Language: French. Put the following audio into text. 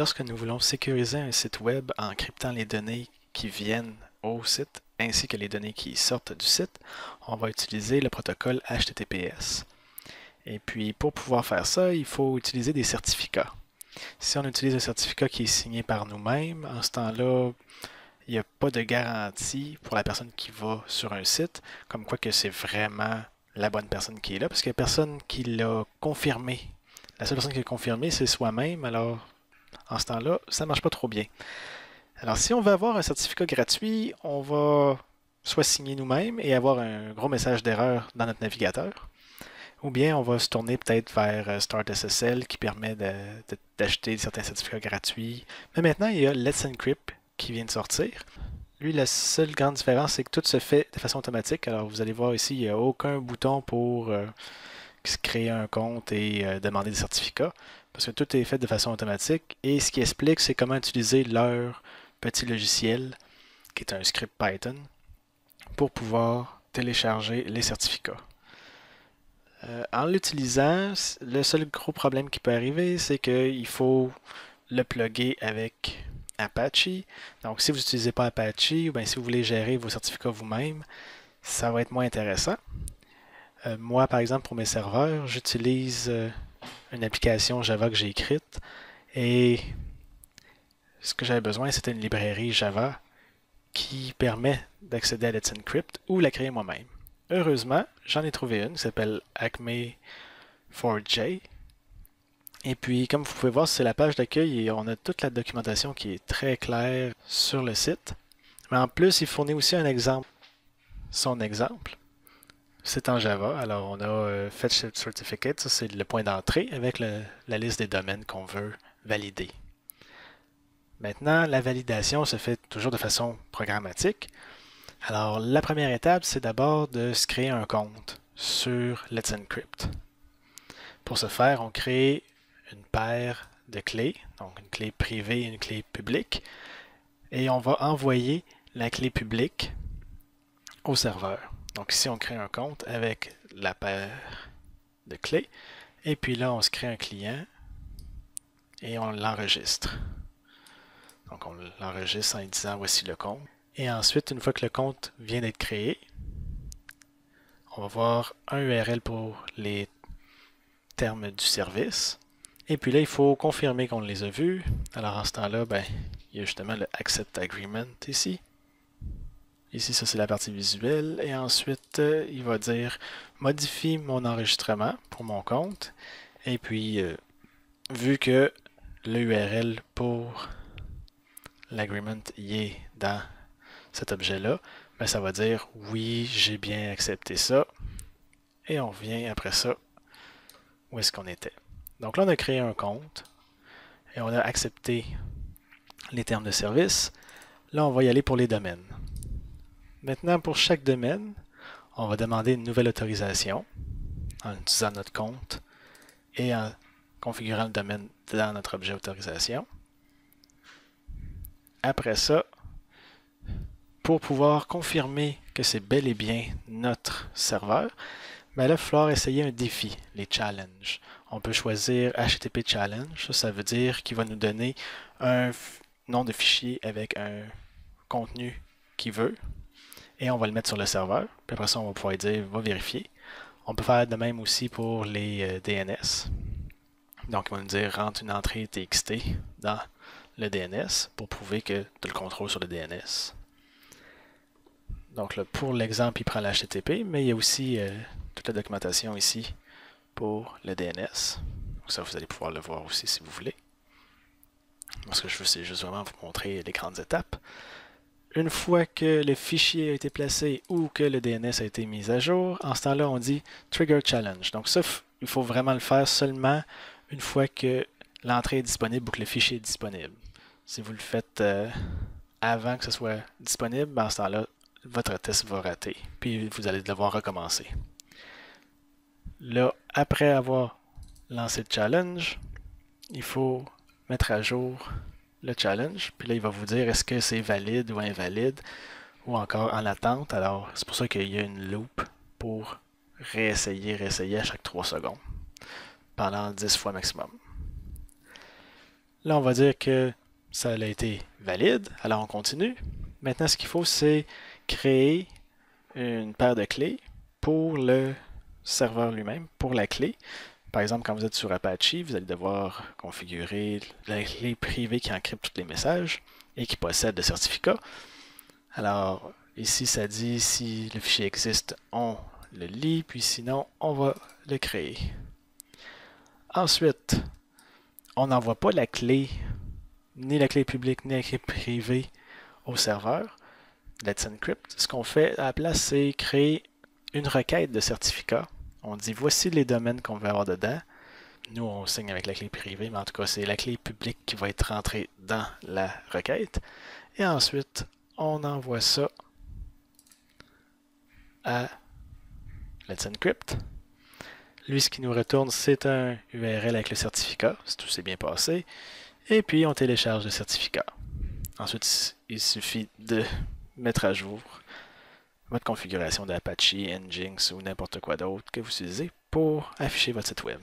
Lorsque nous voulons sécuriser un site web en cryptant les données qui viennent au site ainsi que les données qui sortent du site, on va utiliser le protocole HTTPS. Et puis pour pouvoir faire ça, il faut utiliser des certificats. Si on utilise un certificat qui est signé par nous-mêmes, en ce temps-là, il n'y a pas de garantie pour la personne qui va sur un site, comme quoi que c'est vraiment la bonne personne qui est là, parce qu'il n'y a personne qui l'a confirmé. La seule personne qui l'a confirmé, c'est soi-même, alors en ce temps-là, ça ne marche pas trop bien. Alors, si on veut avoir un certificat gratuit, on va soit signer nous-mêmes et avoir un gros message d'erreur dans notre navigateur, ou bien on va se tourner peut-être vers Start SSL qui permet d'acheter certains certificats gratuits. Mais maintenant, il y a Let's Encrypt qui vient de sortir. Lui, la seule grande différence, c'est que tout se fait de façon automatique. Alors, vous allez voir ici, il n'y a aucun bouton pour créer un compte et demander des certificats, parce que tout est fait de façon automatique. Et ce qui explique, c'est comment utiliser leur petit logiciel, qui est un script Python, pour pouvoir télécharger les certificats. En l'utilisant, le seul gros problème qui peut arriver, c'est qu'il faut le plugger avec Apache. Donc, si vous n'utilisez pas Apache, ou bien si vous voulez gérer vos certificats vous-même, ça va être moins intéressant. Moi, par exemple, pour mes serveurs, j'utilise une application Java que j'ai écrite et ce que j'avais besoin, c'était une librairie Java qui permet d'accéder à Let's Encrypt ou la créer moi-même. Heureusement, j'en ai trouvé une qui s'appelle Acme4j. Et puis, comme vous pouvez voir, c'est la page d'accueil et on a toute la documentation qui est très claire sur le site. Mais en plus, il fournit aussi un exemple. Son exemple, c'est en Java. Alors, on a Fetch Certificate, ça c'est le point d'entrée avec la liste des domaines qu'on veut valider. Maintenant, la validation se fait toujours de façon programmatique. Alors, la première étape, c'est d'abord de se créer un compte sur Let's Encrypt. Pour ce faire, on crée une paire de clés, donc une clé privée et une clé publique, et on va envoyer la clé publique au serveur. Donc ici, on crée un compte avec la paire de clés, et puis là, on se crée un client et on l'enregistre. Donc on l'enregistre en disant voici le compte. Et ensuite, une fois que le compte vient d'être créé, on va voir un URL pour les termes du service. Et puis là, il faut confirmer qu'on les a vus. Alors en ce temps-là, il y a justement le Accept Agreement ici. Ici, ça c'est la partie visuelle. Et ensuite, il va dire modifie mon enregistrement pour mon compte. Et puis, vu que le URL pour l'agreement y est dans cet objet-là, ça va dire oui, j'ai bien accepté ça. Et on revient après ça où est-ce qu'on était. Donc là, on a créé un compte et on a accepté les termes de service. Là, on va y aller pour les domaines. Maintenant, pour chaque domaine, on va demander une nouvelle autorisation en utilisant notre compte et en configurant le domaine dans notre objet autorisation. Après ça, pour pouvoir confirmer que c'est bel et bien notre serveur, là, il va falloir essayer un défi, les challenges. On peut choisir HTTP Challenge, ça veut dire qu'il va nous donner un nom de fichier avec un contenu qu'il veut, et on va le mettre sur le serveur. Puis après ça, on va pouvoir dire va vérifier. On peut faire de même aussi pour les DNS. Donc, il va nous dire rentre une entrée TXT dans le DNS pour prouver que tu as le contrôle sur le DNS. Donc là, pour l'exemple, il prend l'HTTP, mais il y a aussi toute la documentation ici pour le DNS. Donc ça, vous allez pouvoir le voir aussi si vous voulez. Moi, ce que je veux, c'est juste vraiment vous montrer les grandes étapes. Une fois que le fichier a été placé ou que le DNS a été mis à jour, en ce temps-là, on dit Trigger Challenge. Donc ça, il faut vraiment le faire seulement une fois que l'entrée est disponible ou que le fichier est disponible. Si vous le faites avant que ce soit disponible, en ce temps-là, votre test va rater. Puis vous allez devoir recommencer. Là, après avoir lancé le challenge, il faut mettre à jour le challenge. Puis là, il va vous dire est-ce que c'est valide ou invalide ou encore en attente. Alors, c'est pour ça qu'il y a une loop pour réessayer à chaque 3 secondes pendant 10 fois maximum. Là, on va dire que ça a été valide. Alors, on continue. Maintenant, ce qu'il faut, c'est créer une paire de clés pour le serveur lui-même, pour la clé. Par exemple, quand vous êtes sur Apache, vous allez devoir configurer la clé privée qui encrypte tous les messages et qui possède le certificat. Alors, ici, ça dit si le fichier existe, on le lit, puis sinon, on va le créer. Ensuite, on n'envoie pas la clé, ni la clé publique, ni la clé privée au serveur. Let's Encrypt. Ce qu'on fait à la place, c'est créer une requête de certificat. On dit voici les domaines qu'on veut avoir dedans. Nous, on signe avec la clé privée, mais en tout cas, c'est la clé publique qui va être rentrée dans la requête. Et ensuite, on envoie ça à Let's Encrypt. Lui, ce qui nous retourne, c'est un URL avec le certificat, si tout s'est bien passé. Et puis, on télécharge le certificat. Ensuite, il suffit de mettre à jour votre configuration d'Apache, Nginx ou n'importe quoi d'autre que vous utilisez pour afficher votre site web.